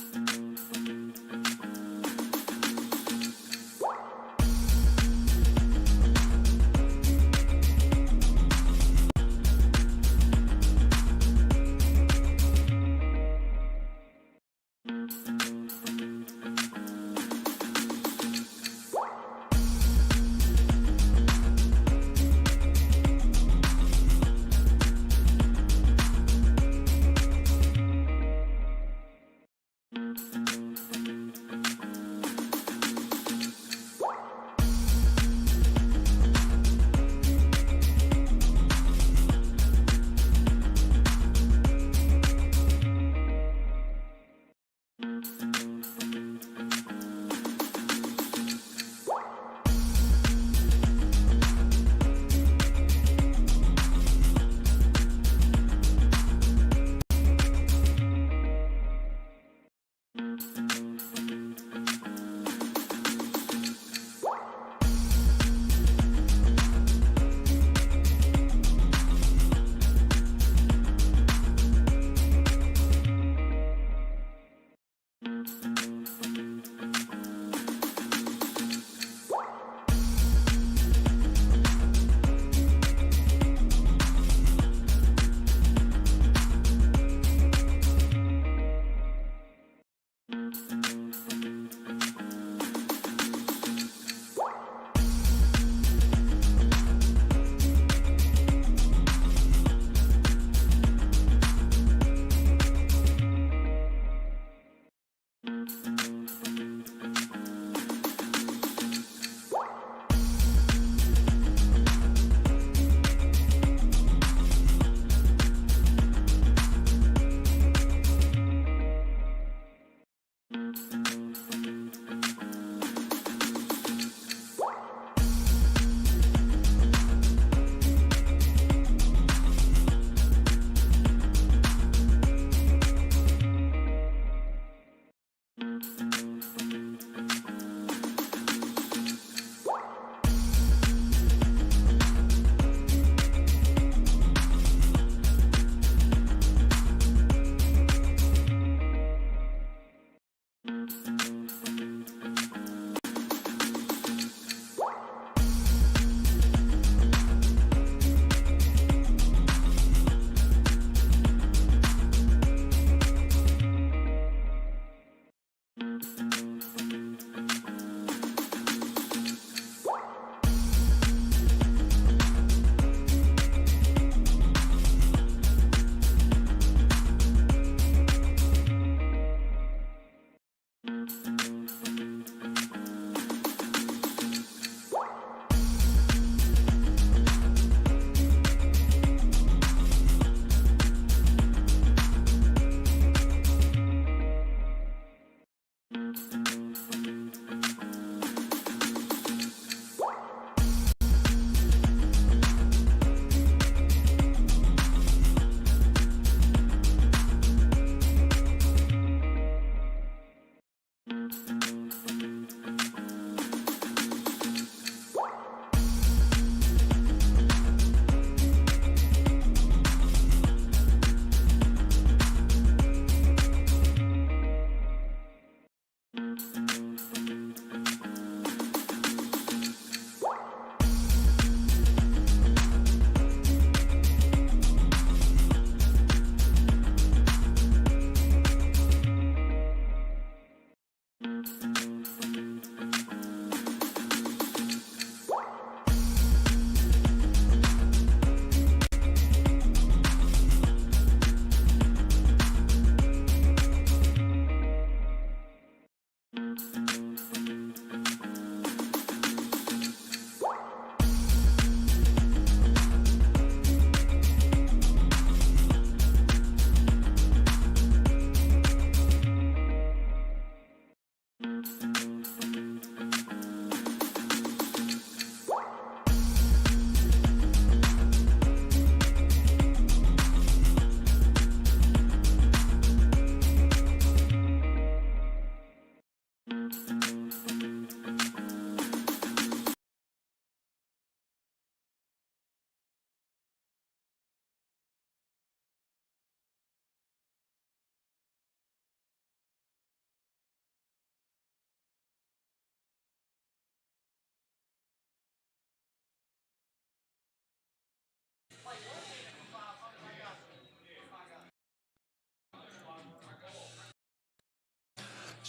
you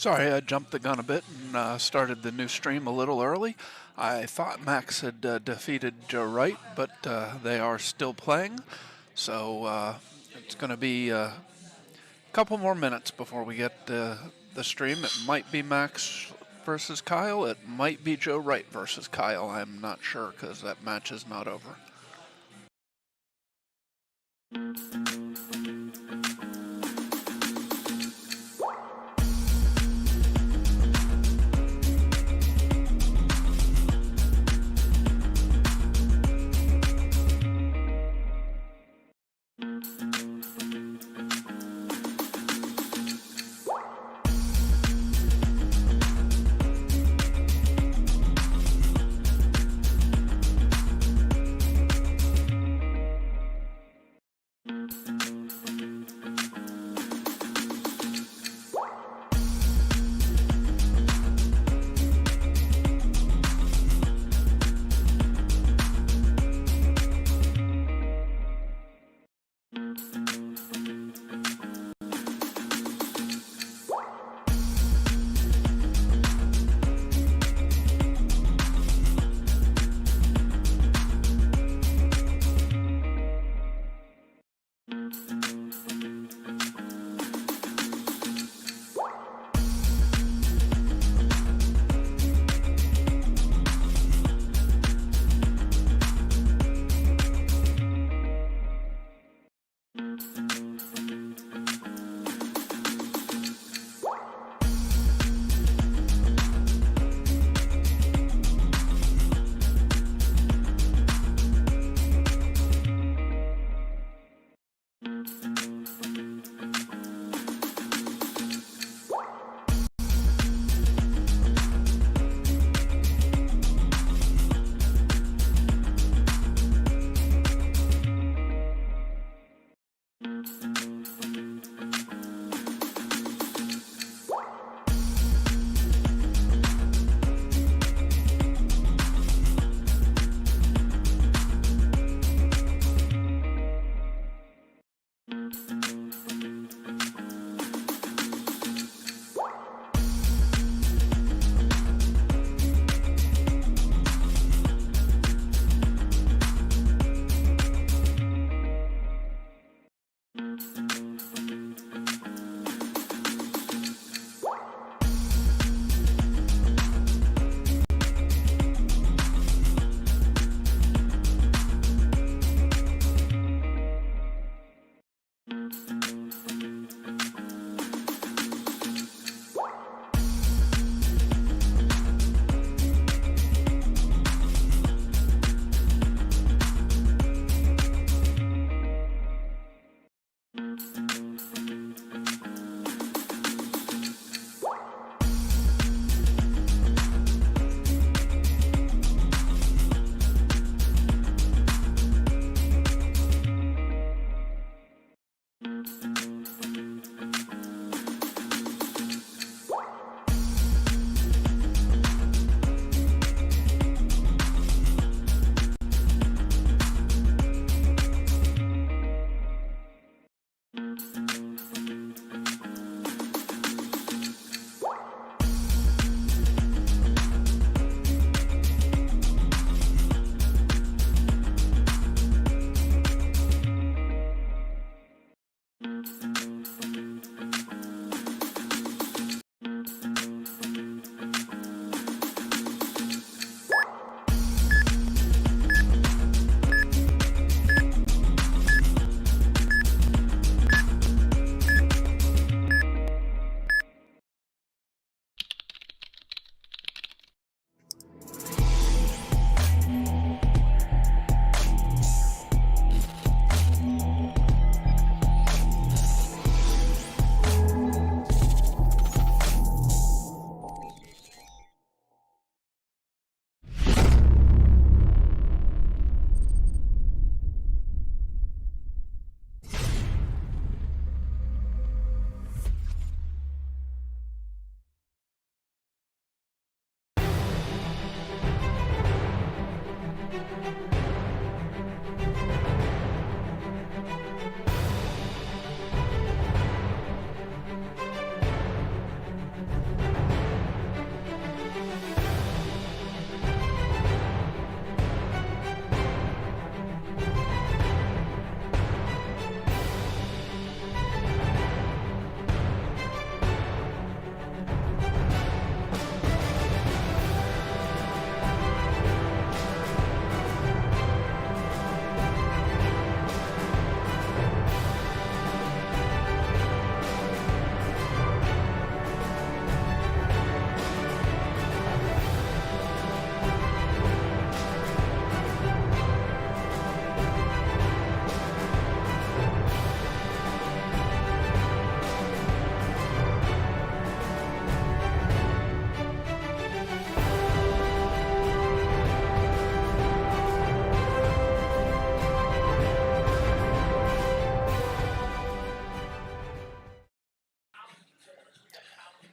Sorry, I jumped the gun a bit and started the new stream a little early. I thought Max had defeated Joe Wright, but they are still playing. So it's going to be a couple more minutes before we get the stream. It might be Max versus Kyle. It might be Joe Wright versus Kyle. I'm not sure because that match is not over.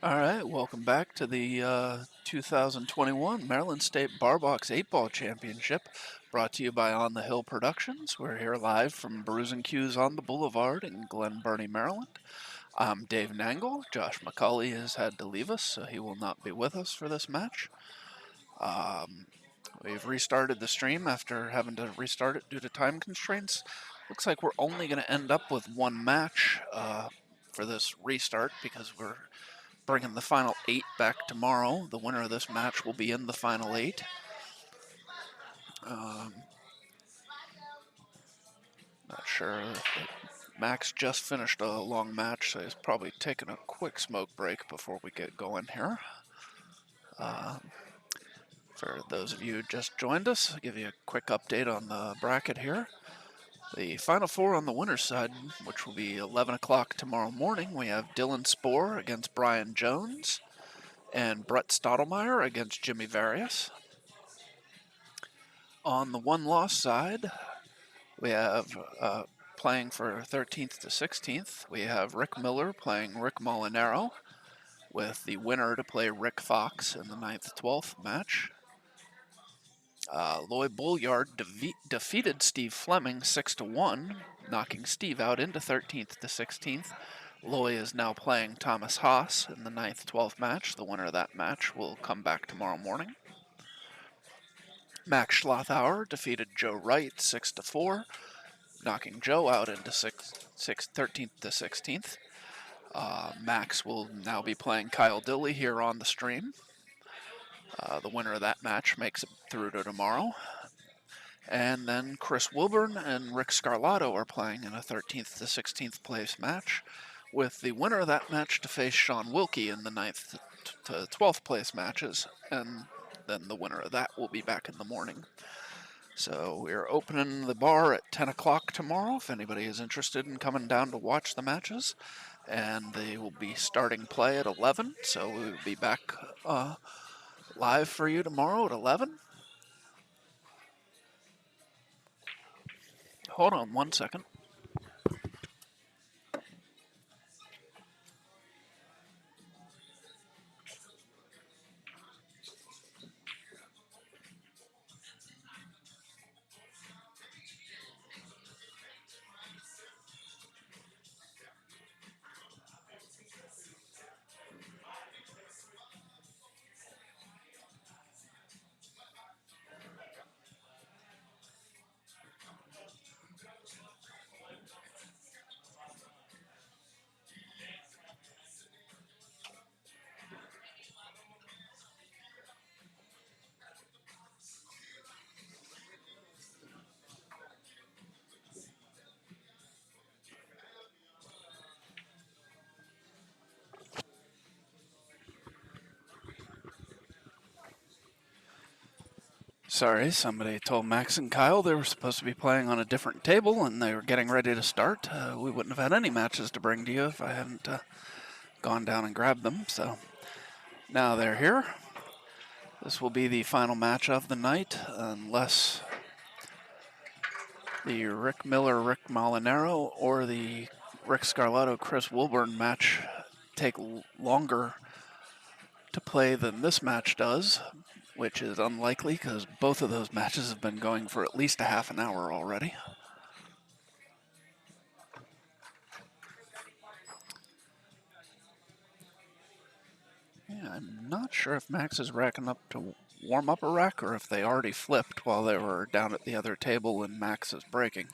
All right, welcome back to the 2021 Maryland State Bar Box 8-Ball Championship, brought to you by On the Hill Productions. We're here live from Brews and Q's on the Boulevard in Glen Burnie, Maryland. I'm Dave Nangle. Josh McCauley has had to leave us, so he will not be with us for this match. We've restarted the stream after having to restart it due to time constraints. Looks like we're only going to end up with one match for this restart because we're bringing the final 8 back tomorrow. The winner of this match will be in the final 8. Not sure. Max just finished a long match, so he's probably taking a quick smoke break before we get going here. For those of you who just joined us, I'll give you a quick update on the bracket here. The final 4 on the winner's side, which will be 11 o'clock tomorrow morning, we have Dylan Spohr against Brian Jones and Brett Stottlemyre against Jimmy Various. On the one-loss side, we have playing for 13th to 16th, we have Rick Miller playing Rick Molinaro, with the winner to play Rick Fox in the 9th-12th match. Lloyd Bulliard defeated Steve Fleming 6-1, knocking Steve out into 13th to 16th. Loy is now playing Thomas Haas in the 9th-12th match. The winner of that match will come back tomorrow morning. Max Schlothauer defeated Joe Wright 6-4, knocking Joe out into 13th to 16th. Max will now be playing Kyle Dilley here on the stream. The winner of that match makes it through to tomorrow. And then Chris Wilburn and Rick Scarlato are playing in a 13th to 16th place match, with the winner of that match to face Sean Wilkie in the 9th to 12th place matches, and then the winner of that will be back in the morning. So we're opening the bar at 10 o'clock tomorrow if anybody is interested in coming down to watch the matches, and they will be starting play at 11, so we will be back live for you tomorrow at 11. Hold on one second. Sorry, somebody told Max and Kyle they were supposed to be playing on a different table and they were getting ready to start. We wouldn't have had any matches to bring to you if I hadn't gone down and grabbed them. So now they're here. This will be the final match of the night, unless the Rick Miller, Rick Molinaro, or the Rick Scarlato, Chris Wilburn match take longer to play than this match does, which is unlikely because both of those matches have been going for at least a half an hour already. Yeah, I'm not sure if Max is racking up to warm up a rack or if they already flipped while they were down at the other table and Max is breaking.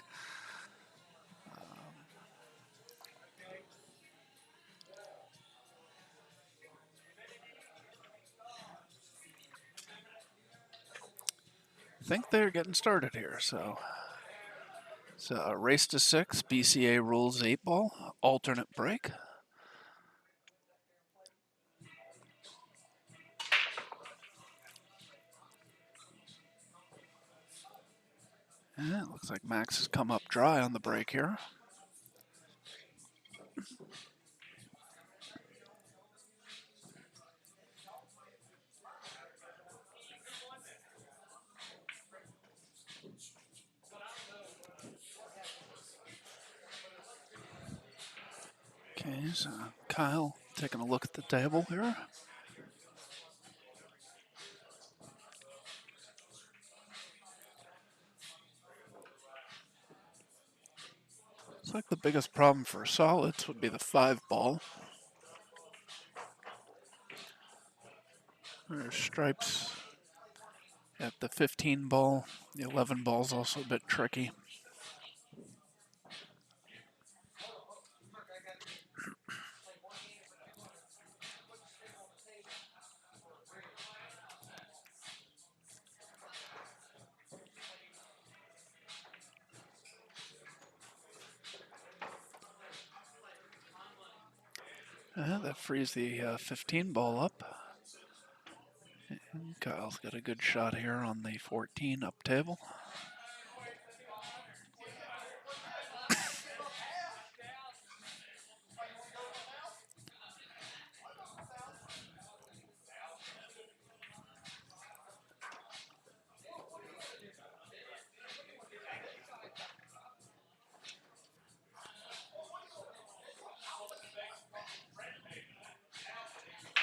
I think they're getting started here, so it's a race to 6, BCA rules 8-ball, alternate break. Yeah, it looks like Max has come up dry on the break here. Okay, so Kyle Taking a look at the table here. Looks like the biggest problem for solids would be the 5 ball. There's stripes at the 15 ball. The 11 ball is also a bit tricky. That frees the 15 ball up. And Kyle's got a good shot here on the 14 up table.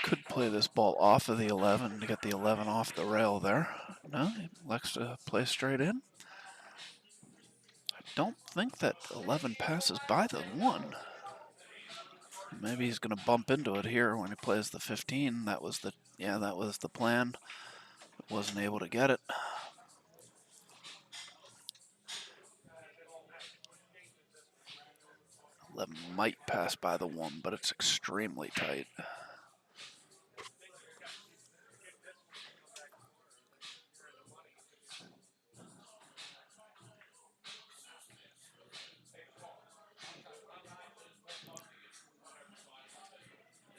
Could play this ball off of the 11 to get the 11 off the rail there. No, he elects to play straight in. I don't think that 11 passes by the 1. Maybe he's going to bump into it here when he plays the 15. That was the plan. Wasn't able to get it. 11 might pass by the 1, but it's extremely tight.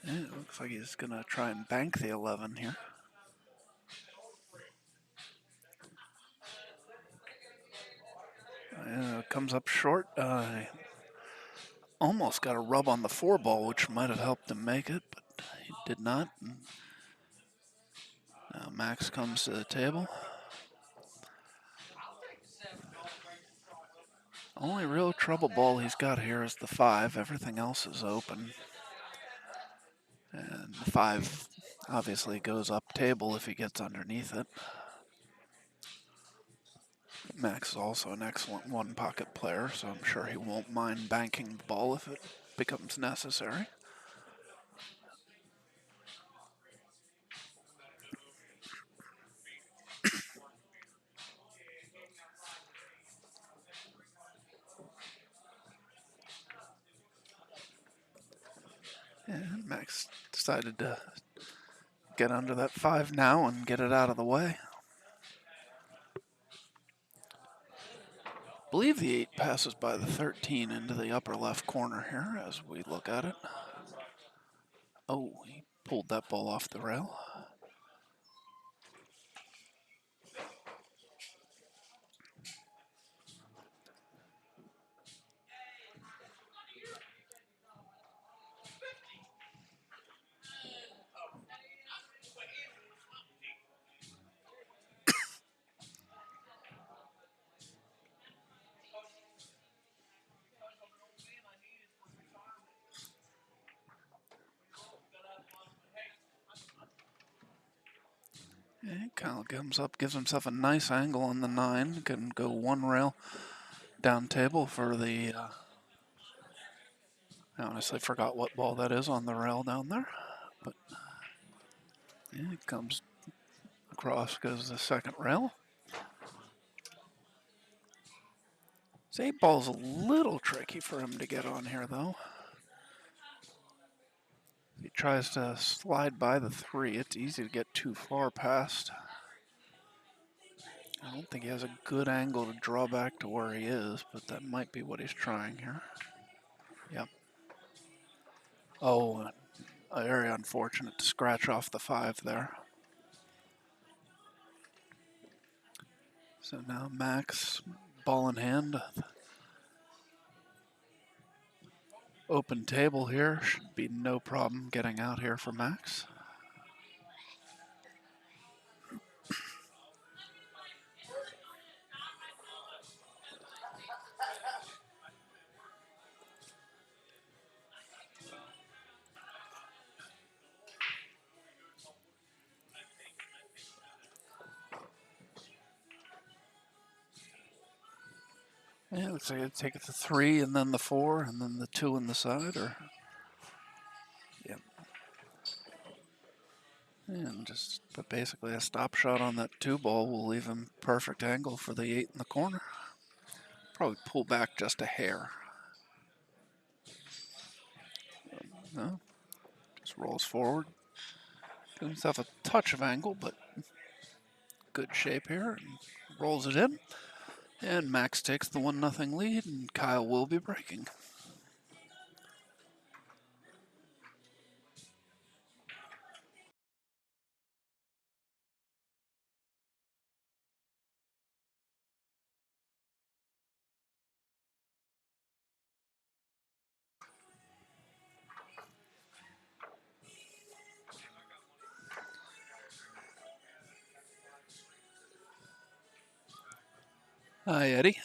It looks like he's going to try and bank the 11 here. Comes up short. Almost got a rub on the 4 ball, which might have helped him make it, but he did not. Now Max comes to the table. Only real trouble ball he's got here is the 5. Everything else is open. And the 5 obviously goes up table if he gets underneath it. Max is also an excellent one-pocket player, so I'm sure he won't mind banking the ball if it becomes necessary. And Max decided to get under that 5 now and get it out of the way. I believe the 8 passes by the 13 into the upper left corner here as we look at it. Oh, he pulled that ball off the rail. And Kyle comes up, gives himself a nice angle on the 9. Can go 1 rail down table for the... I honestly forgot what ball that is on the rail down there. But yeah, it comes across, goes the 2nd rail. This 8 ball's a little tricky for him to get on here, though. If he tries to slide by the 3, it's easy to get too far past. I don't think he has a good angle to draw back to where he is, but that might be what he's trying here. Yep. Oh, very unfortunate to scratch off the 5 there. So now Max, ball in hand. Open table here, should be no problem getting out here for Max. Yeah, looks like I'd take it the 3 and then the 4 and then the 2 in the side, or yeah. And just, but basically a stop shot on that 2 ball will leave him perfect angle for the 8 in the corner. Probably pull back just a hair. No, just rolls forward. Gives himself a touch of angle, but good shape here. And rolls it in. And Max takes the 1-0 lead, and Kyle will be breaking. Hi, Eddie.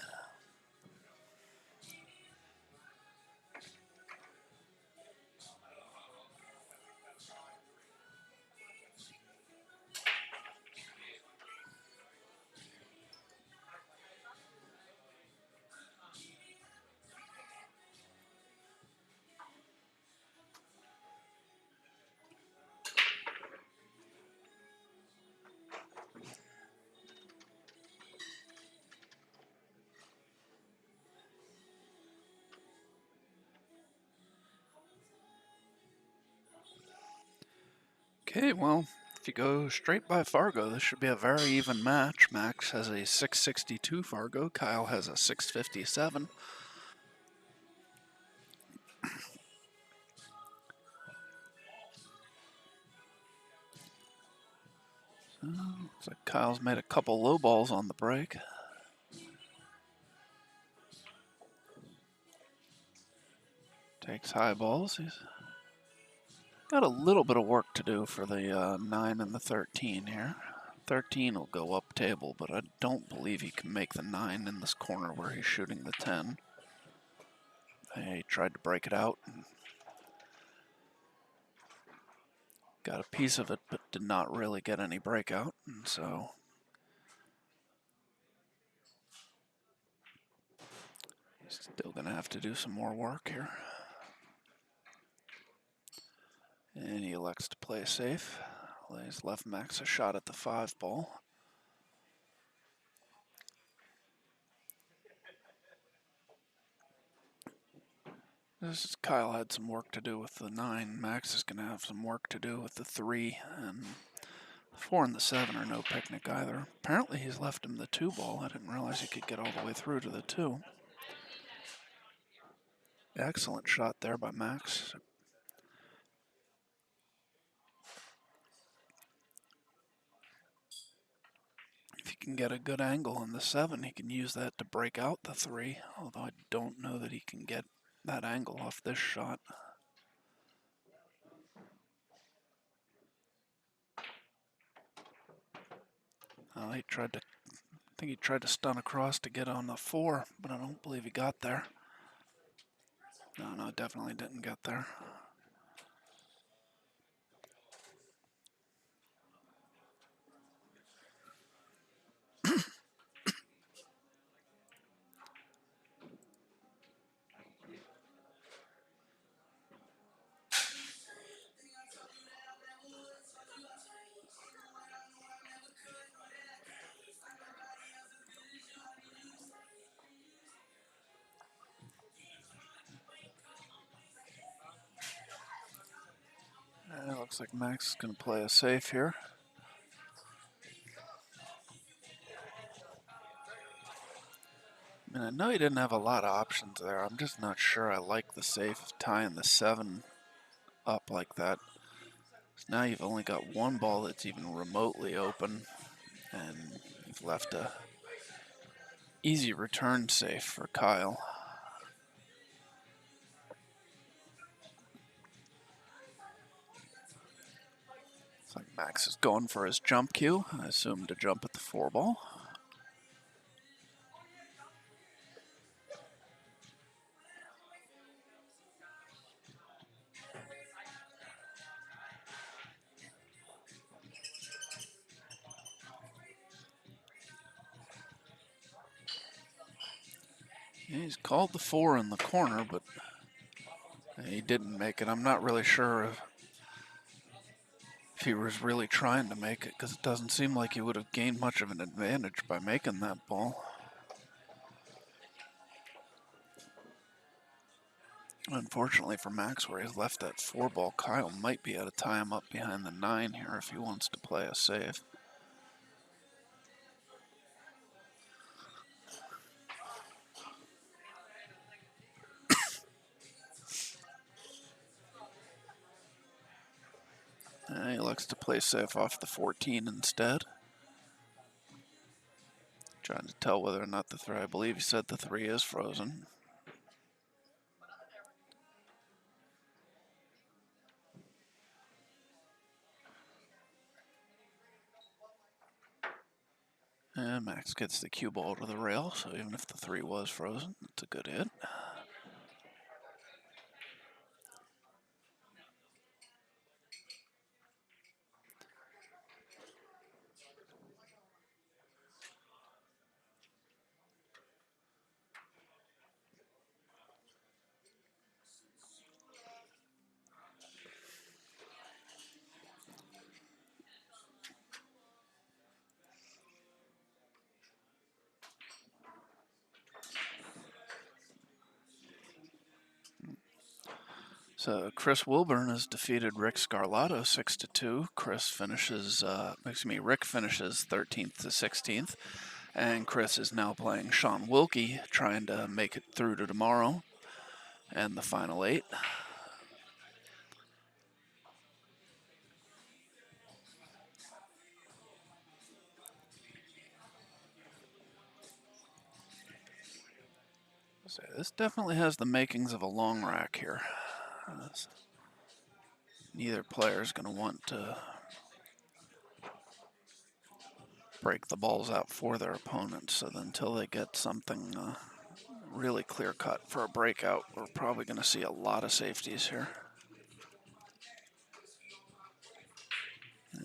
Okay, well, if you go straight by Fargo, this should be a very even match. Max has a 662 Fargo, Kyle has a 657. Looks like Kyle's made a couple low balls on the break. Takes high balls. He's got a little bit of work to do for the 9 and the 13 here. 13 will go up table, but I don't believe he can make the 9 in this corner where he's shooting the 10. He tried to break it out and got a piece of it, but did not really get any breakout, and so he's still gonna have to do some more work here. And he elects to play safe. Lays left Max a shot at the 5 ball. Kyle had some work to do with the 9. Max is going to have some work to do with the 3. And the 4 and the 7 are no picnic either. Apparently he's left him the 2 ball. I didn't realize he could get all the way through to the 2. Excellent shot there by Max. If he can get a good angle on the 7, he can use that to break out the 3. Although I don't know that he can get that angle off this shot. I think he tried to stun across to get on the 4, but I don't believe he got there. No, definitely didn't get there. It looks like Max is going to play a safe here. I mean, I know he didn't have a lot of options there. I'm just not sure I like the safe of tying the 7 up like that. So now you've only got 1 ball that's even remotely open, and you've left a easy return safe for Kyle. Looks like Max is going for his jump cue. I assume to jump at the 4 ball. He's called the 4 in the corner, but he didn't make it. I'm not really sure if he was really trying to make it, because it doesn't seem like he would have gained much of an advantage by making that ball. Unfortunately for Max, where he's left that 4 ball, Kyle might be able to tie him up behind the 9 here if he wants to play a save. And he looks to play safe off the 14 instead. Trying to tell whether or not the 3, I believe he said the 3 is frozen. And Max gets the cue ball to the rail, so even if the 3 was frozen, it's a good hit. So Chris Wilburn has defeated Rick Scarlato 6-2. Rick finishes 13th to 16th, and Chris is now playing Sean Wilkie, trying to make it through to tomorrow and the final 8. So this definitely has the makings of a long rack here. Neither player is going to want to break the balls out for their opponent, so until they get something really clear cut for a breakout, we're probably going to see a lot of safeties here.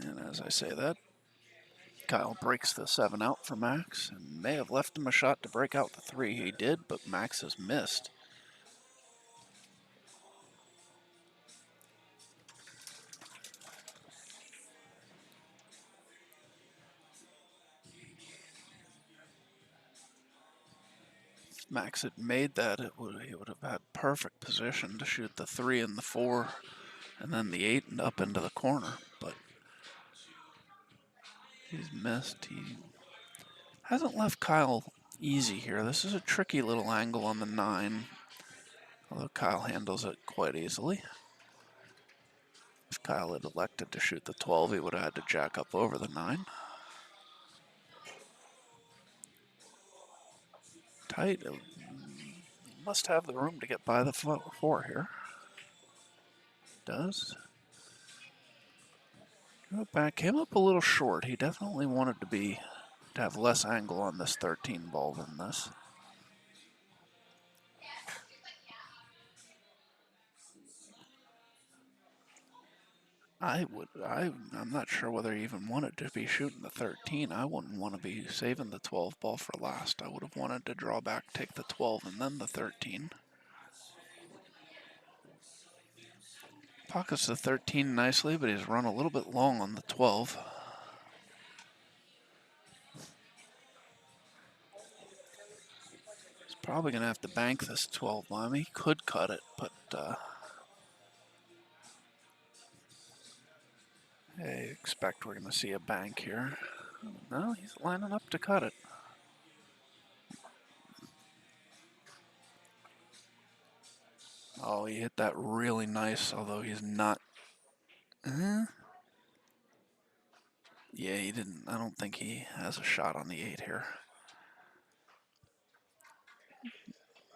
And as I say that, Kyle breaks the 7 out for Max and may have left him a shot to break out the 3. He did, but Max has missed. If Max had made that, he would have had perfect position to shoot the 3 and the 4 and then the 8 and up into the corner, but he's missed. He hasn't left Kyle easy here. This is a tricky little angle on the 9, although Kyle handles it quite easily. If Kyle had elected to shoot the 12, he would have had to jack up over the 9. Tight. Must have the room to get by the 4 here. Does. Go back. Came up a little short. He definitely wanted to have less angle on this 13 ball than this. I'm not sure whether he even wanted to be shooting the 13. I wouldn't want to be saving the 12 ball for last. I would have wanted to draw back, take the 12, and then the 13. Pockets the 13 nicely, but he's run a little bit long on the 12. He's probably going to have to bank this 12 bomb. He could cut it, but I expect we're going to see a bank here. No, he's lining up to cut it. Oh, he hit that really nice, although he's not. Yeah, he didn't. I don't think he has a shot on the 8 here.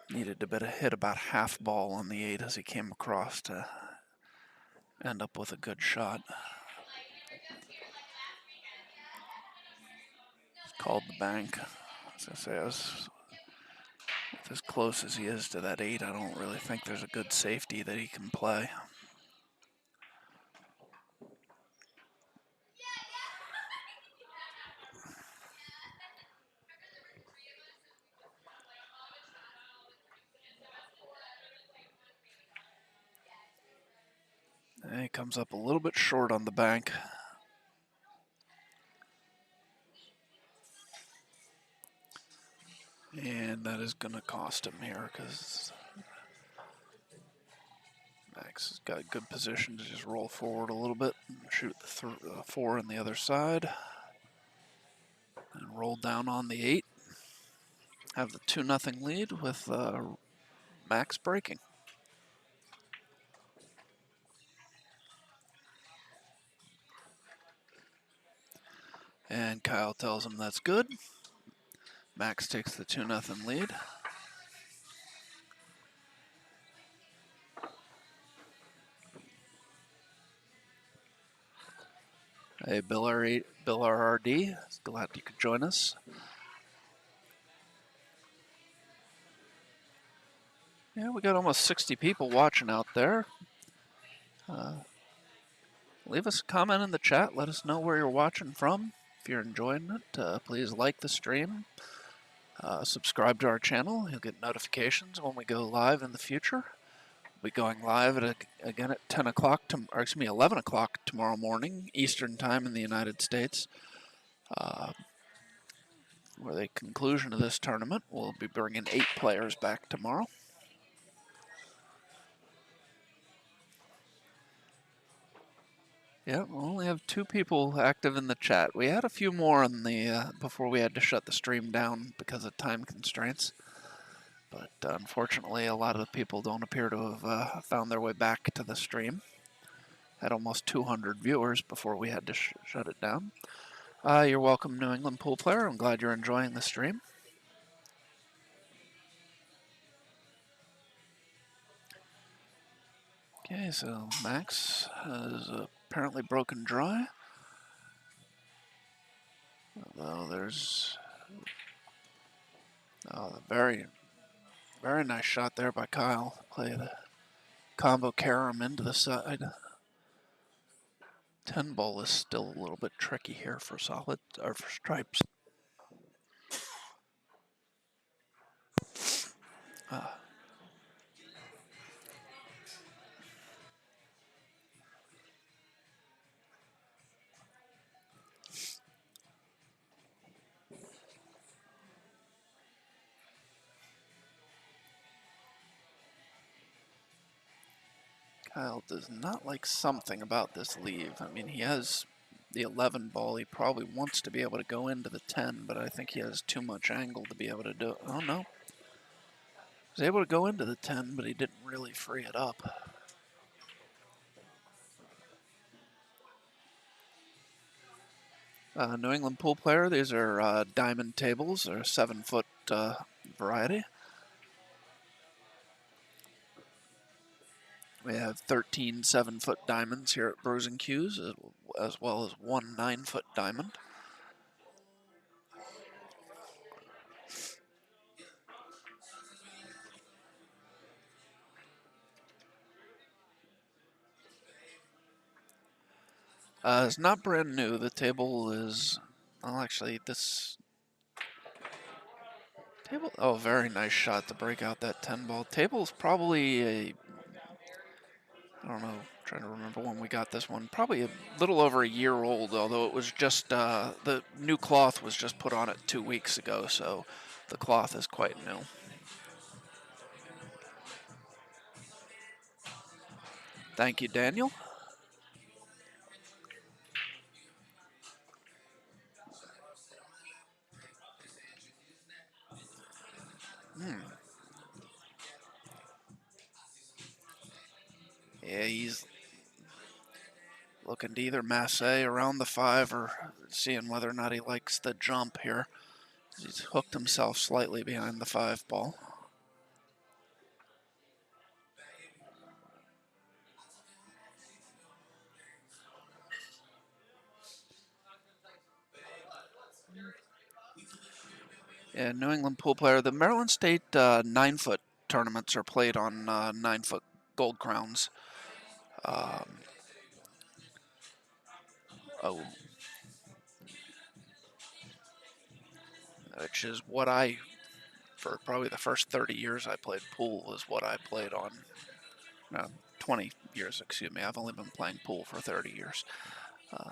Needed to hit about half ball on the 8 as he came across to end up with a good shot. Called the bank. As I say, as close as he is to that 8, I don't really think there's a good safety that he can play. And he comes up a little bit short on the bank. And that is going to cost him here because Max has got a good position to just roll forward a little bit and shoot the 4 on the other side. And roll down on the 8. Have the 2-0 lead with Max breaking. And Kyle tells him that's good. Max takes the 2-0 lead. Hey, Bill RRD, glad you could join us. Yeah, we got almost 60 people watching out there. Leave us a comment in the chat. Let us know where you're watching from. If you're enjoying it, please like the stream. Subscribe to our channel. You'll get notifications when we go live in the future. We'll be going live again at 10 o'clock, or excuse me, 11 o'clock tomorrow morning, Eastern Time in the United States. For the conclusion of this tournament, we'll be bringing 8 players back tomorrow. Yeah, we only have 2 people active in the chat. We had a few more in the before we had to shut the stream down because of time constraints. But unfortunately, a lot of the people don't appear to have found their way back to the stream. Had almost 200 viewers before we had to shut it down. You're welcome, New England Pool Player. I'm glad you're enjoying the stream. Okay, so Max has apparently broken dry. Although there's a very nice shot there by Kyle. Play the combo carom into the side. 10 ball is still a little bit tricky here for solid or for stripes. Kyle does not like something about this leave. I mean, he has the 11 ball. He probably wants to be able to go into the 10, but I think he has too much angle to be able to do it. Oh, no. He was able to go into the 10, but he didn't really free it up. New England Pool Player, these are diamond tables. They're a 7-foot variety. We have 13 7-foot diamonds here at Brews and Q's, as well as 1 9-foot diamond. It's not brand new. The table is, well, actually, this table, oh, very nice shot to break out that 10 ball. Table's probably I don't know, trying to remember when we got this one. Probably a little over a year old, although it was just, the new cloth was just put on it 2 weeks ago, so the cloth is quite new. Thank you, Daniel. Yeah, he's looking to either masse around the 5 or seeing whether or not he likes the jump here. He's hooked himself slightly behind the 5 ball. Yeah, New England Pool Player. The Maryland State 9-foot tournaments are played on 9-foot gold crowns. Oh, which is what for probably the first 30 years I played pool was what I played on. No, 20 years, excuse me. I've only been playing pool for 30 years. Uh,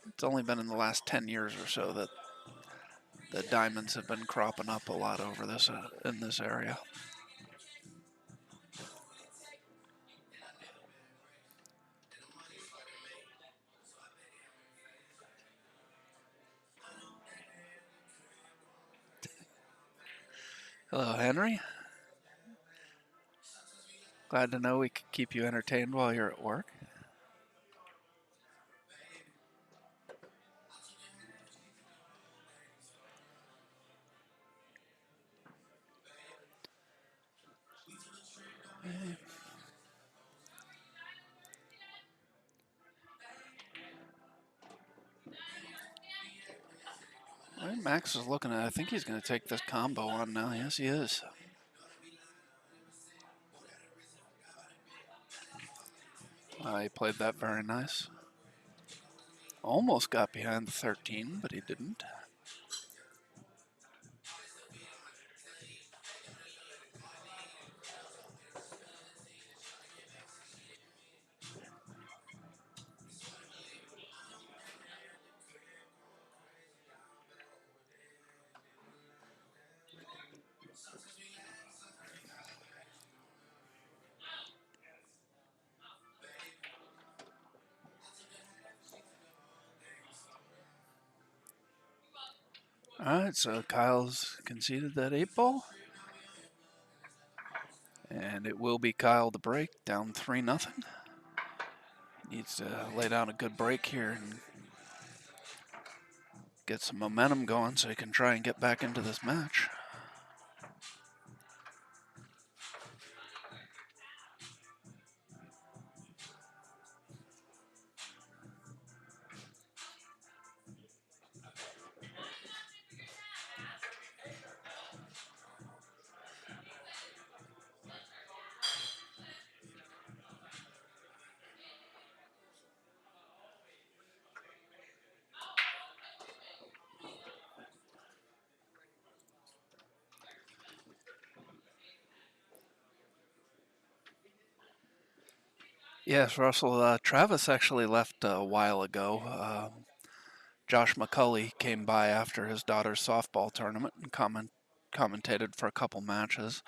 it's only been in the last 10 years or so that the diamonds have been cropping up a lot over this in this area. Hello, Henry. Glad to know we could keep you entertained while you're at work. Well, Max is looking at. I think he's going to take this combo on now. Yes, he is. He played that very nice. Almost got behind the 13, but he didn't. All right, so Kyle's conceded that 8 ball. And it will be Kyle to break, down 3-0. Needs to lay down a good break here and get some momentum going so he can try and get back into this match. Yes, Russell, Travis actually left a while ago. Josh McCulley came by after his daughter's softball tournament and commentated for a couple matches,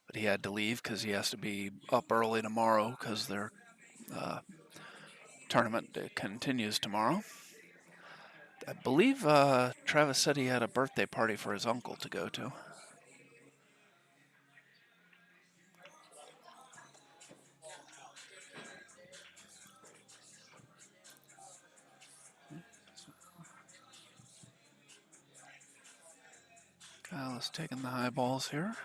but he had to leave because he has to be up early tomorrow because their uh, tournament continues tomorrow. I believe Travis said he had a birthday party for his uncle to go to. Kyle is taking the high balls here.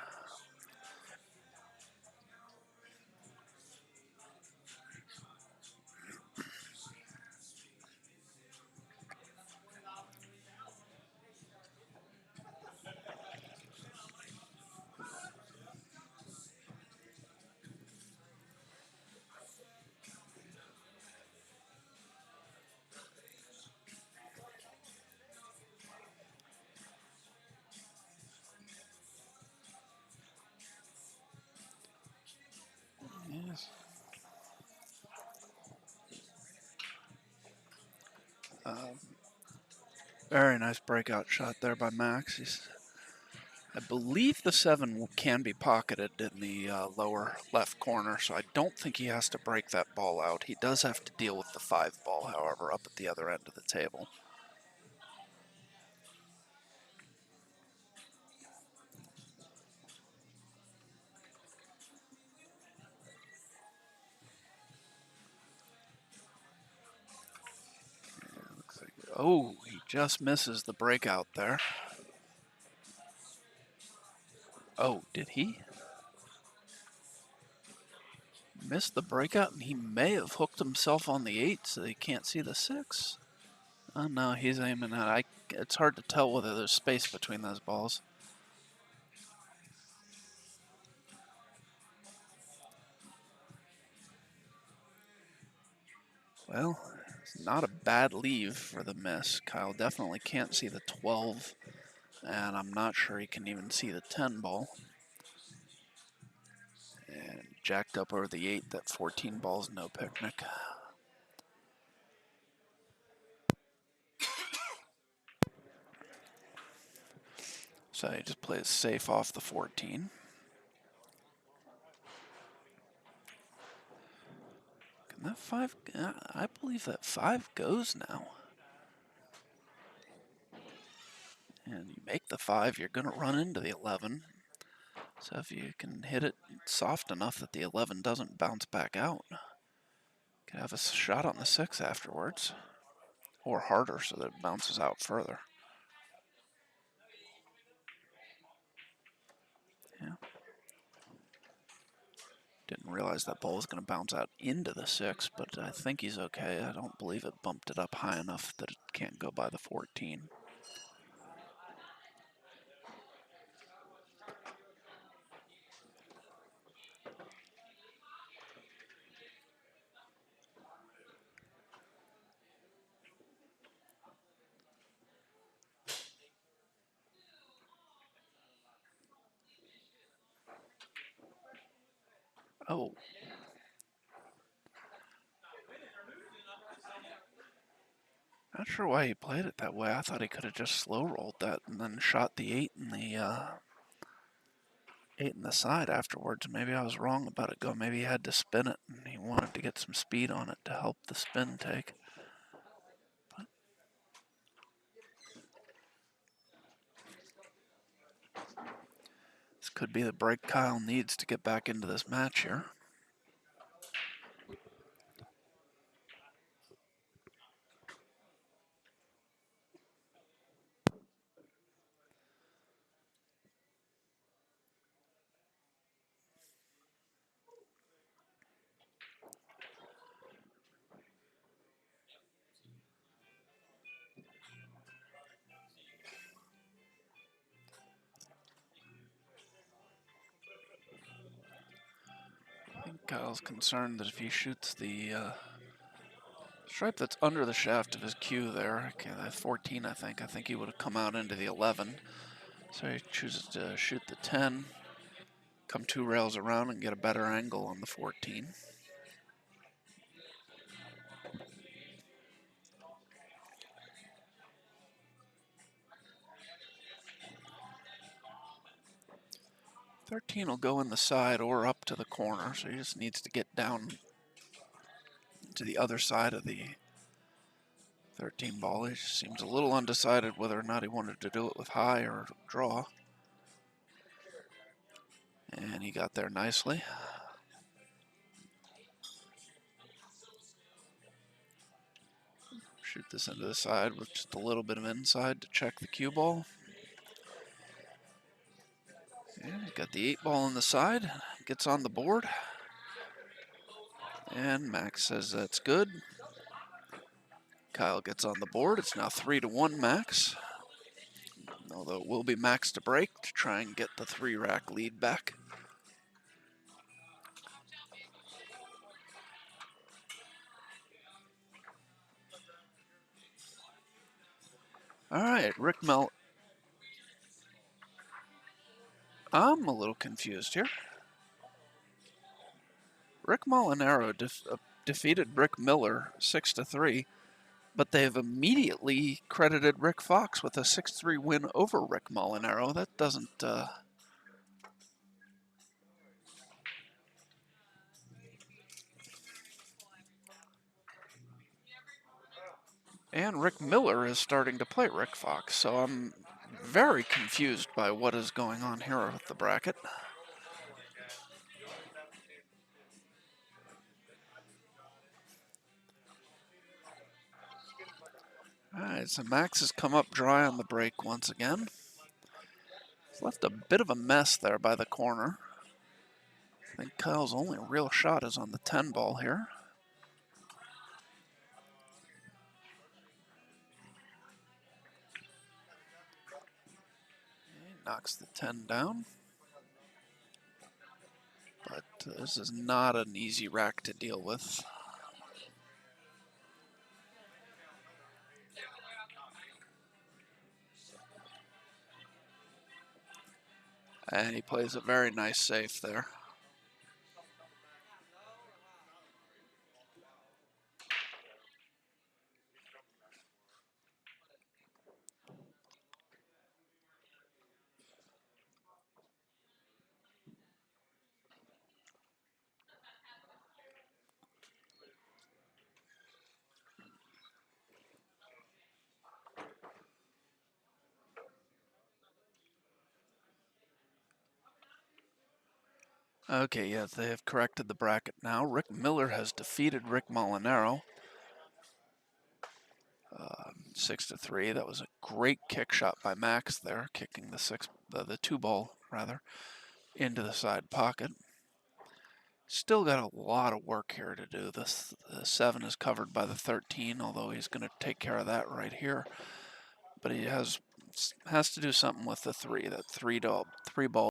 Yes. Very nice breakout shot there by Max. I believe the 7 can be pocketed in the lower left corner, so I don't think he has to break that ball out. He does have to deal with the 5 ball, however, up at the other end of the table. Oh, he just misses the breakout there. Oh, did he? Missed the breakout, and he may have hooked himself on the 8 so he can't see the 6. Oh no, he's aiming at. It's hard to tell whether there's space between those balls. Well, it's not a bad leave for the miss. Kyle definitely can't see the 12, and I'm not sure he can even see the 10 ball. And jacked up over the 8. That 14 ball's no picnic. So he just plays safe off the 14. Can that 5, I believe that 5 goes now. And you make the 5, you're going to run into the 11. So if you can hit it soft enough that the 11 doesn't bounce back out, you can have a shot on the 6 afterwards. Or harder so that it bounces out further. Yeah. Didn't realize that ball was going to bounce out into the 6, but I think he's okay. I don't believe it bumped it up high enough that it can't go by the 14. Oh. Not sure why he played it that way. I thought he could have just slow rolled that and then shot the 8 in the 8 in the side afterwards. Maybe I was wrong about it going. Maybe he had to spin it and he wanted to get some speed on it to help the spin take. But this could be the break Kyle needs to get back into this match here. I think Kyle's concerned that if he shoots the stripe that's under the shaft of his cue there, okay, that 14 I think he would have come out into the 11. So he chooses to shoot the 10, come 2 rails around and get a better angle on the 14. Will go in the side or up to the corner, so he just needs to get down to the other side of the 13 ball. He seems a little undecided whether or not he wanted to do it with high or draw. And he got there nicely. Shoot this into the side with just a little bit of inside to check the cue ball. And he got the 8 ball on the side, gets on the board. And Max says that's good. Kyle gets on the board. It's now 3-1 Max. Although it will be Max to break to try and get the 3-rack lead back. All right, Rick Mel. I'm a little confused here. Rick Molinaro defeated Rick Miller 6-3, but they've immediately credited Rick Fox with a 6-3 win over Rick Molinaro. That doesn't... And Rick Miller is starting to play Rick Fox, so I'm very confused by what is going on here with the bracket. Alright, so Max has come up dry on the break once again. He's left a bit of a mess there by the corner. I think Kyle's only real shot is on the 10 ball here. He knocks the 10 down. But this is not an easy rack to deal with. And he plays a very nice safe there. Okay, yes, they have corrected the bracket now. Rick Miller has defeated Rick Molinaro 6-3. That was a great kick shot by Max there, kicking the two ball rather into the side pocket. Still got a lot of work here to do. The 7 is covered by the 13, although he's going to take care of that right here. But he has to do something with the 3. That three ball.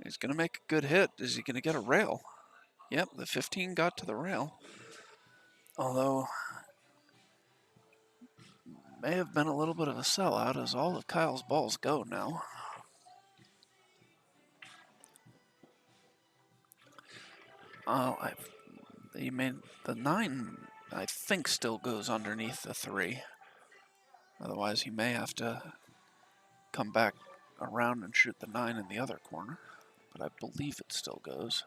He's going to make a good hit. Is he going to get a rail? Yep, the 15 got to the rail. Although, may have been a little bit of a sellout as all of Kyle's balls go now. He made the 9, I think, still goes underneath the 3. Otherwise, he may have to come back around and shoot the 9 in the other corner. But I believe it still goes.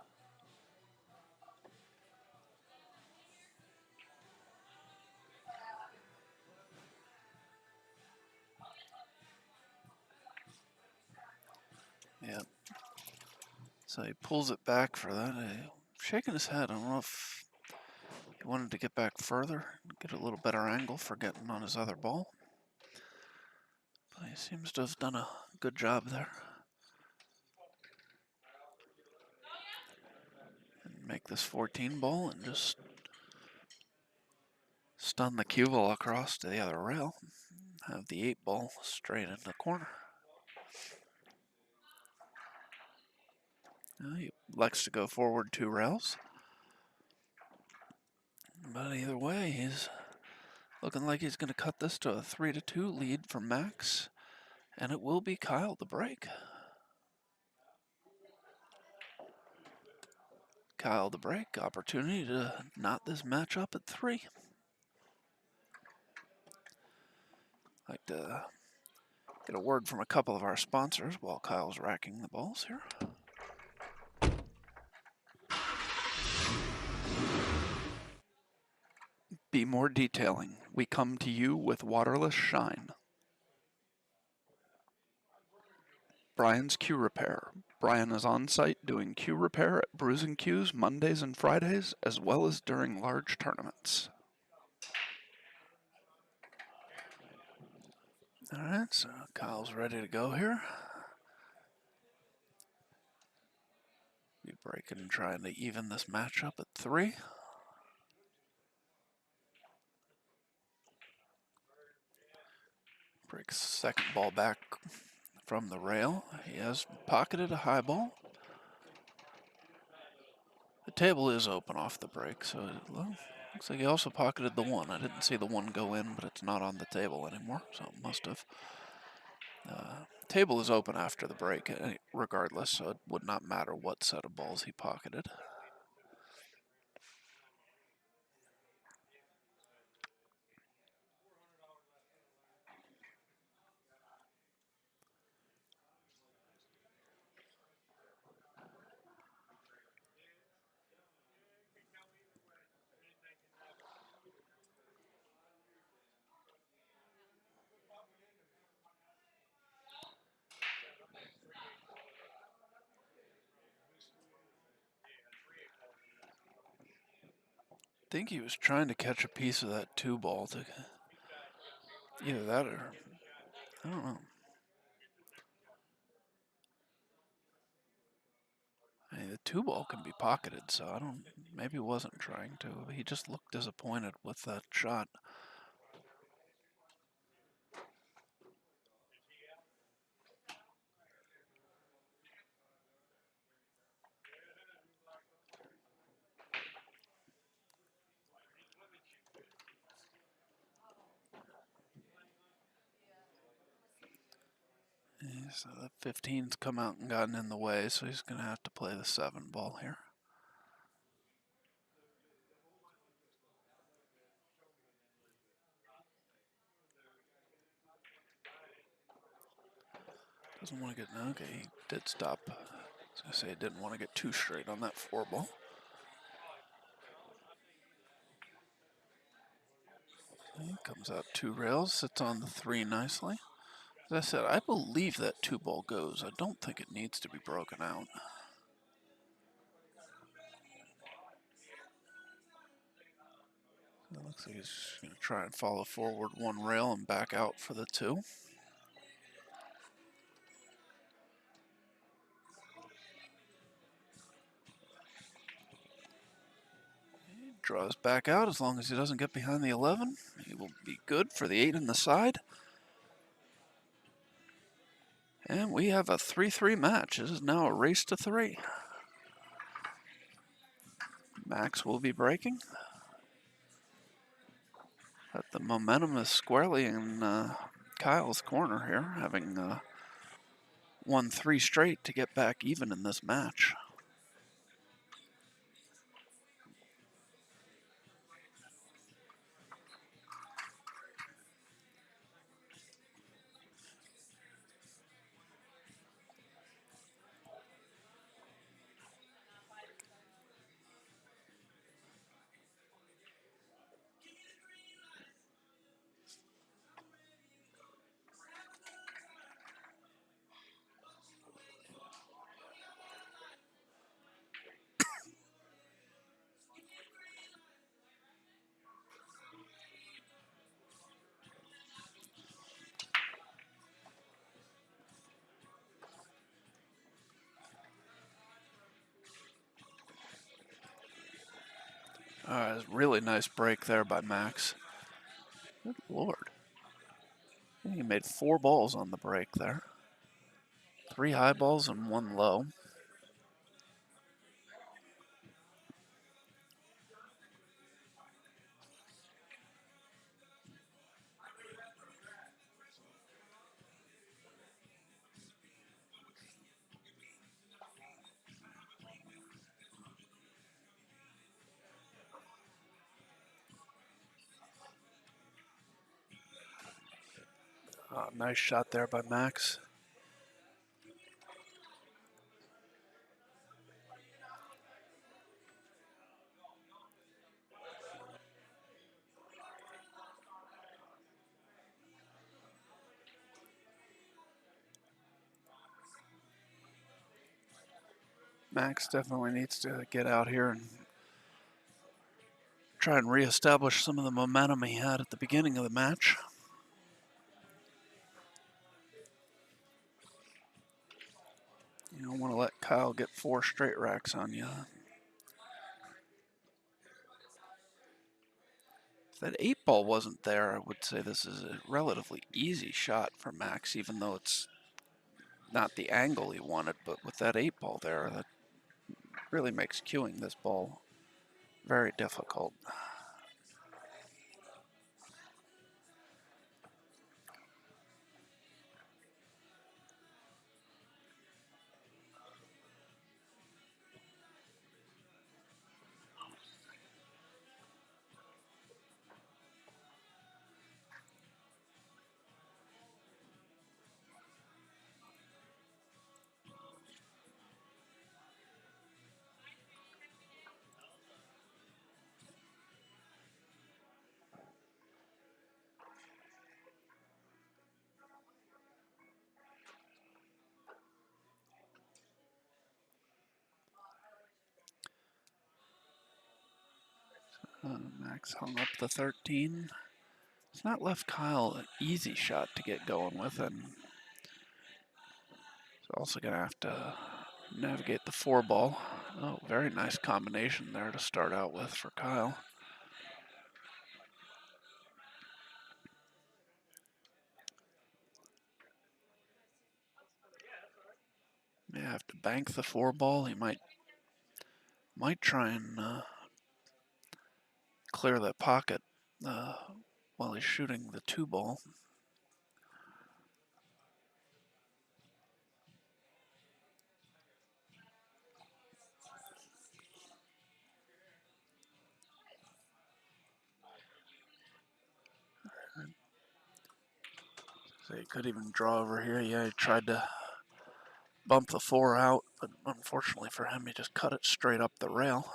Yeah. So he pulls it back for that. Shaking his head. I don't know if he wanted to get back further, get a little better angle for getting on his other ball. But he seems to have done a good job there. And make this 14 ball and just stun the cue ball across to the other rail. Have the 8 ball straight in the corner. He likes to go forward 2 rails. But either way, he's looking like he's going to cut this to a 3-2 lead for Max. And it will be Kyle to break. Kyle to break. Opportunity to knot this match up at 3. Like to get a word from a couple of our sponsors while Kyle's racking the balls here. Be More Detailing. We come to you with waterless shine. Brian's Cue Repair. Brian is on site doing cue repair at Bruising Cues Mondays and Fridays, as well as during large tournaments. Alright, so Kyle's ready to go here. Be breaking and trying to even this match up at 3. Breaks second ball back from the rail. He has pocketed a high ball. The table is open off the break, so well, looks like he also pocketed the 1. I didn't see the 1 go in, but it's not on the table anymore, so it must have. Table is open after the break, regardless, so it would not matter what set of balls he pocketed. I think he was trying to catch a piece of that 2 ball to either that or I don't know. I mean, the 2 ball can be pocketed, so I don't. Maybe he wasn't trying to. He just looked disappointed with that shot. So the 15's come out and gotten in the way, so he's going to have to play the 7 ball here. Doesn't want to get, okay, he did stop. I was going to say he didn't want to get too straight on that 4 ball. He comes out 2 rails, sits on the 3 nicely. As I said, I believe that 2 ball goes. I don't think it needs to be broken out. It looks like he's going to try and follow forward 1 rail and back out for the 2. He draws back out as long as he doesn't get behind the 11. He will be good for the 8 in the side. And we have a 3-3 match. This is now a race to 3. Max will be breaking. But the momentum is squarely in Kyle's corner here, having won 3 straight to get back even in this match. Really nice break there by Max. Good Lord. He made 4 balls on the break there. 3 high balls and 1 low. Nice shot there by Max. Max definitely needs to get out here and try and reestablish some of the momentum he had at the beginning of the match. You don't want to let Kyle get 4 straight racks on you. If that 8-ball wasn't there, I would say this is a relatively easy shot for Max, even though it's not the angle he wanted. But with that 8-ball there, that really makes cueing this ball very difficult. Max hung up the 13. It's not left Kyle an easy shot to get going with, and he's also going to have to navigate the 4-ball. Oh, very nice combination there to start out with for Kyle. May have to bank the 4-ball. He might try and clear that pocket while he's shooting the 2-ball. So he could even draw over here. Yeah, he tried to bump the 4 out, but unfortunately for him, he just cut it straight up the rail.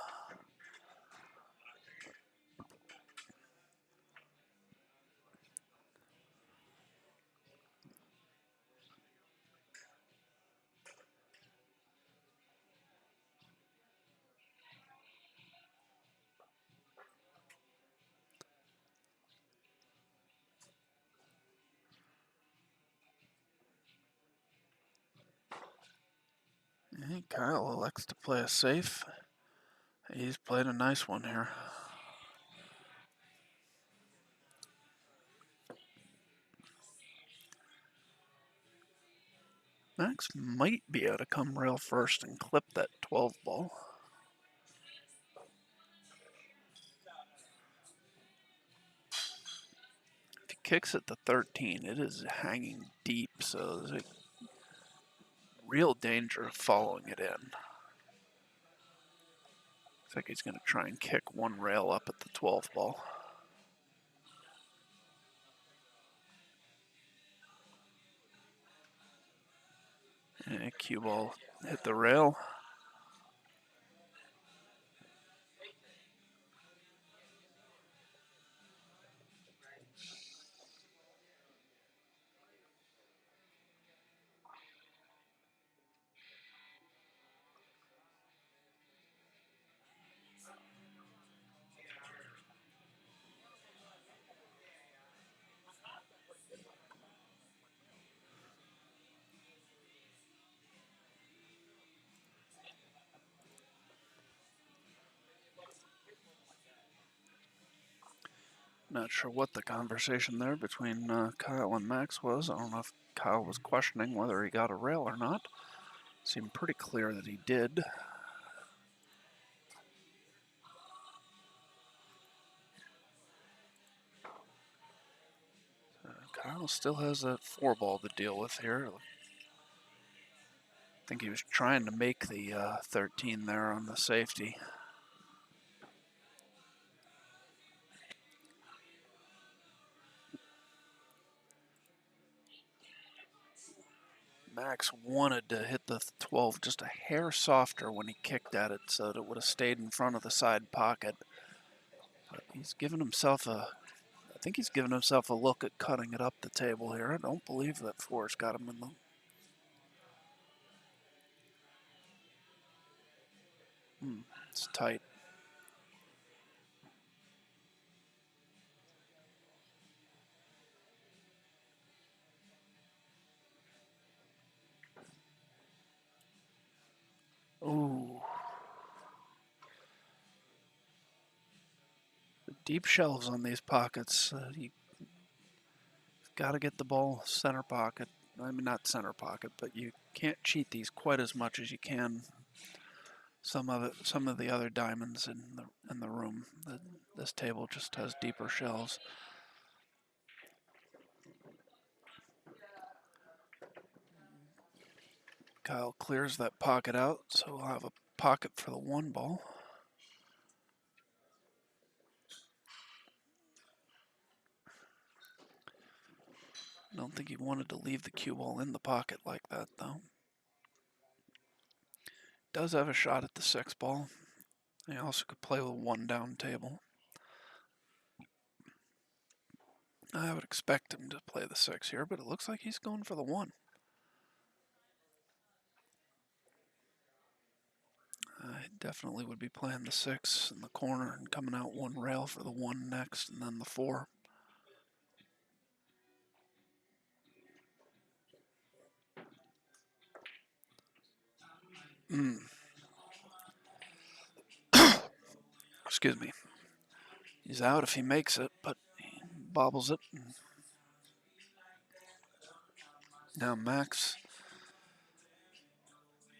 I think Kyle elects to play a safe. He's played a nice one here. Max might be able to come rail first and clip that 12-ball. If he kicks it to 13, it is hanging deep, so there's a real danger of following it in. Looks like he's going to try and kick one rail up at the 12-ball. And cue ball hit the rail. Not sure what the conversation there between Kyle and Max was. I don't know if Kyle was questioning whether he got a rail or not. Seemed pretty clear that he did. Kyle still has that 4-ball to deal with here. I think he was trying to make the 13 there on the safety. Max wanted to hit the 12 just a hair softer when he kicked at it so that it would have stayed in front of the side pocket. But he's given himself I think he's given himself a look at cutting it up the table here. I don't believe that 4's got him in the... It's tight. Ooh. The deep shelves on these pockets. You got to get the ball center pocket. I mean, not center pocket, but you can't cheat these quite as much as you can some of the other diamonds in the room. This table just has deeper shelves. Kyle clears that pocket out, so we'll have a pocket for the one ball. I don't think he wanted to leave the cue ball in the pocket like that, though. Does have a shot at the 6 ball. He also could play with a 1 down table. I would expect him to play the 6 here, but it looks like he's going for the 1. I definitely would be playing the 6 in the corner and coming out 1 rail for the 1 next, and then the 4. Excuse me. He's out if he makes it, but he bobbles it. Now Max,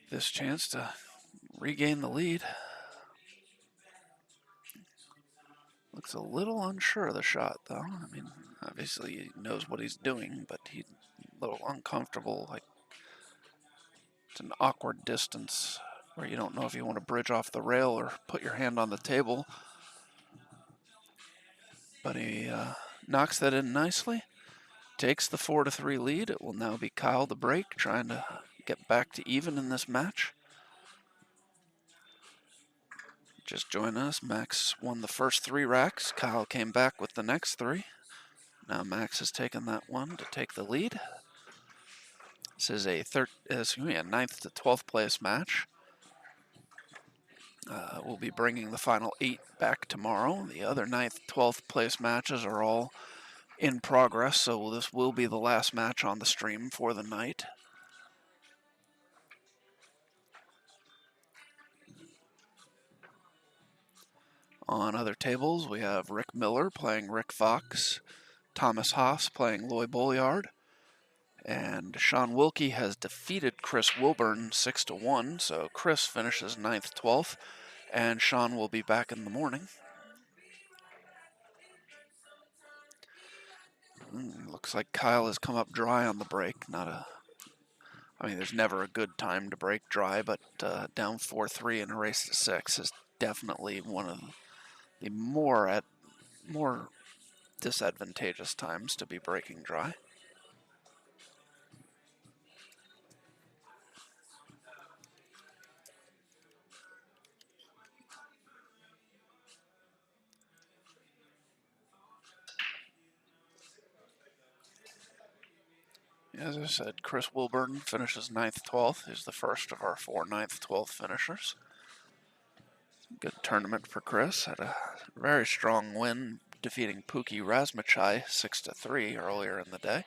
this chance to regain the lead. Looks a little unsure of the shot, though. I mean, obviously he knows what he's doing, but he's a little uncomfortable. Like, it's an awkward distance where you don't know if you want to bridge off the rail or put your hand on the table. But he knocks that in nicely. Takes the 4-3 lead. It will now be Kyle the break, trying to get back to even in this match. Just join us. Max won the first 3 racks. Kyle came back with the next 3. Now Max has taken that one to take the lead. This is a 9th to 12th place match. We'll be bringing the final 8 back tomorrow. The other 9th, 12th place matches are all in progress, so this will be the last match on the stream for the night. On other tables, we have Rick Miller playing Rick Fox, Thomas Haas playing Loy Bolliard, and Sean Wilkie has defeated Chris Wilburn 6-1, so Chris finishes 9th, 12th, and Sean will be back in the morning. Looks like Kyle has come up dry on the break. I mean, there's never a good time to break dry, but down 4-3 in a race to 6 is definitely one of the more disadvantageous times to be breaking dry. As I said, Chris Wilburn finishes 9th, 12th. He's the first of our 4 9th, 12th finishers. Good tournament for Chris. Had a very strong win, defeating Pookie Razmachai 6-3 earlier in the day.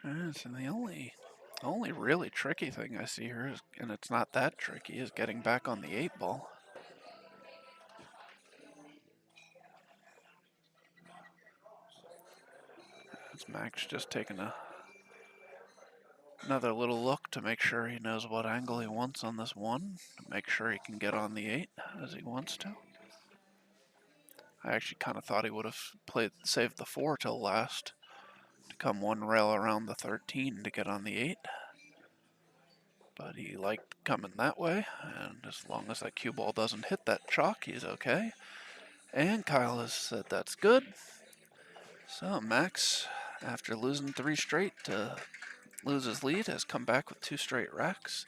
Yes, and the only really tricky thing I see here is, and it's not that tricky, is getting back on the 8 ball. It's Max just taking another little look to make sure he knows what angle he wants on this 1, to make sure he can get on the 8 as he wants to. I actually kind of thought he would have saved the 4 till last. come one rail around the 13 to get on the 8. But he liked coming that way, and as long as that cue ball doesn't hit that chalk, he's okay. And Kyle has said that's good. So Max, after losing 3 straight to lose his lead, has come back with 2 straight racks.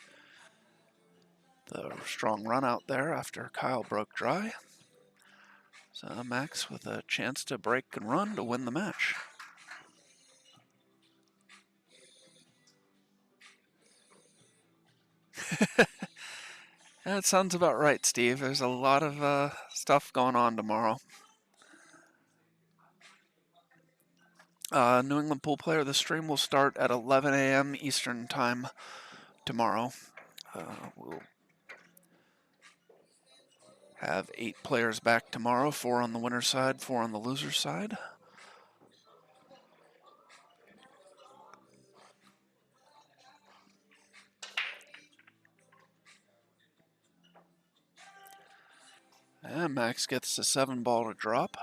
The strong run out there after Kyle broke dry. So Max with a chance to break and run to win the match. That sounds about right, Steve. There's a lot of stuff going on tomorrow. New England Pool Player, the stream will start at 11 a.m. Eastern Time tomorrow. We'll have 8 players back tomorrow, 4 on the winner's side, 4 on the loser's side. And Max gets the 7 ball to drop.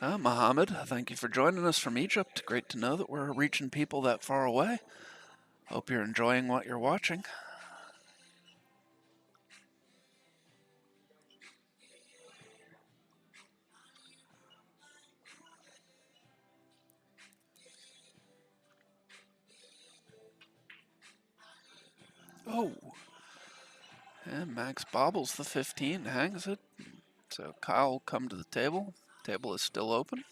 Mohammed, thank you for joining us from Egypt. Great to know that we're reaching people that far away. Hope you're enjoying what you're watching. Oh, and Max bobbles the 15, hangs it. So Kyle will come to the table. Table is still open.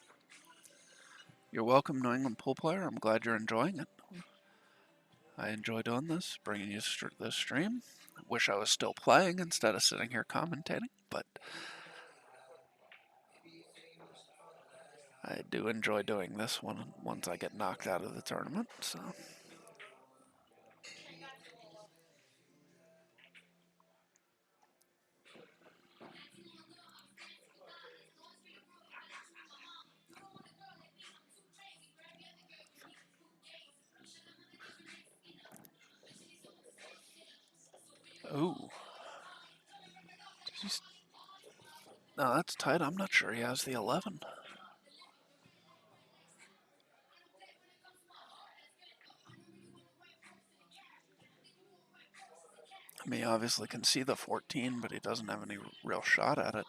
You're welcome, New England Pool Player. I'm glad you're enjoying it. I enjoy doing this, bringing you this stream. I wish I was still playing instead of sitting here commentating, but I do enjoy doing this one once I get knocked out of the tournament. So. Ooh. No, that's tight. I'm not sure he has the 11. I mean, he obviously can see the 14, but he doesn't have any real shot at it.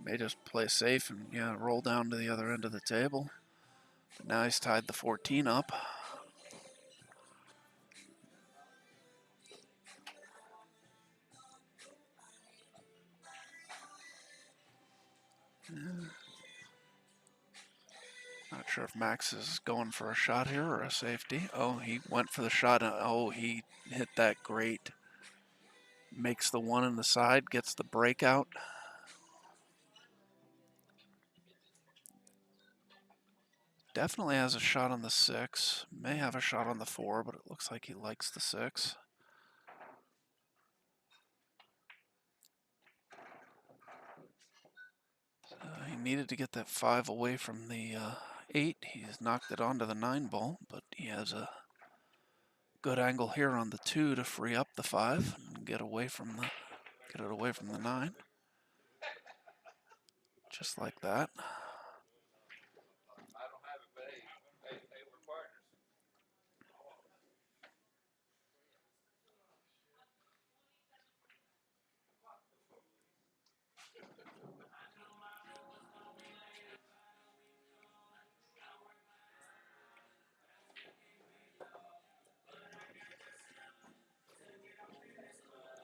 May just play safe and, yeah, roll down to the other end of the table. But now he's tied the 14 up. Not sure if Max is going for a shot here or a safety. Oh, he went for the shot. Oh, he hit that great. Makes the 1 in the side, gets the breakout. Definitely has a shot on the 6. May have a shot on the 4, but it looks like he likes the 6. He needed to get that 5 away from the 8. He's knocked it onto the 9 ball, but he has a good angle here on the 2 to free up the 5 and get it away from the 9. Just like that.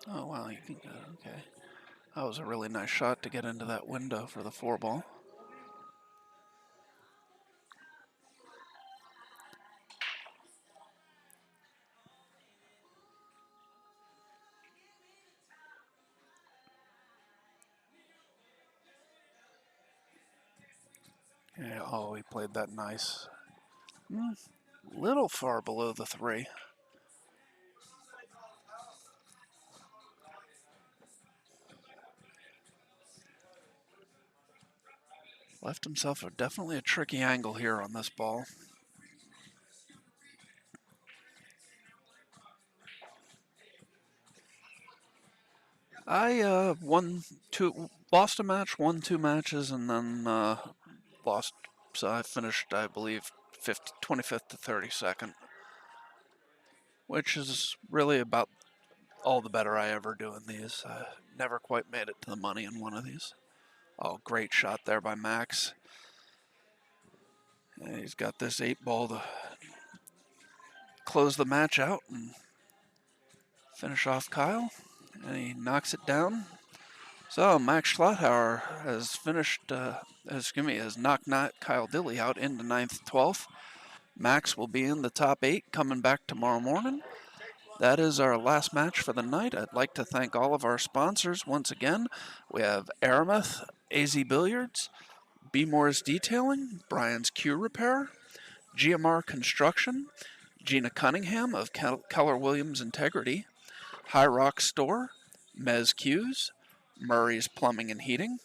Oh, wow, you can, okay. That was a really nice shot to get into that window for the 4 ball. Yeah, oh, he played that nice. Little far below the 3. Left himself definitely a tricky angle here on this ball. I lost a match, won 2 matches, and then lost, so I finished, I believe, 25th to 32nd, which is really about all the better I ever do in these. I never quite made it to the money in one of these. Oh, great shot there by Max. And he's got this 8-ball to close the match out and finish off Kyle. And he knocks it down. So Max Schlotthauer has finished, has knocked Kyle Dilley out into 9th, 12th. Max will be in the top 8 coming back tomorrow morning. That is our last match for the night. I'd like to thank all of our sponsors once again. We have Aramith, AZ Billiards, B. Moore's Detailing, Brian's Q Repair, GMR Construction, Gina Cunningham of Keller Williams Integrity, High Rock Store, Mez Q's, Murray's Plumbing and Heating,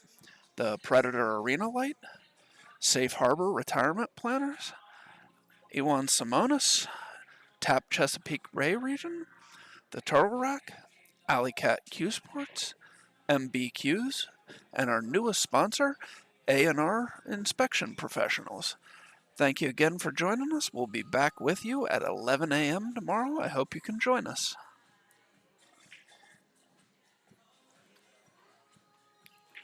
the Predator Arena Light, Safe Harbor Retirement Planners, Ewan Simonis, Tap Chesapeake Ray Region, the Turtle Rack, Alley Cat Q Sports, MBQs, and our newest sponsor, A&R Inspection Professionals. Thank you again for joining us. We'll be back with you at 11 a.m. tomorrow. I hope you can join us.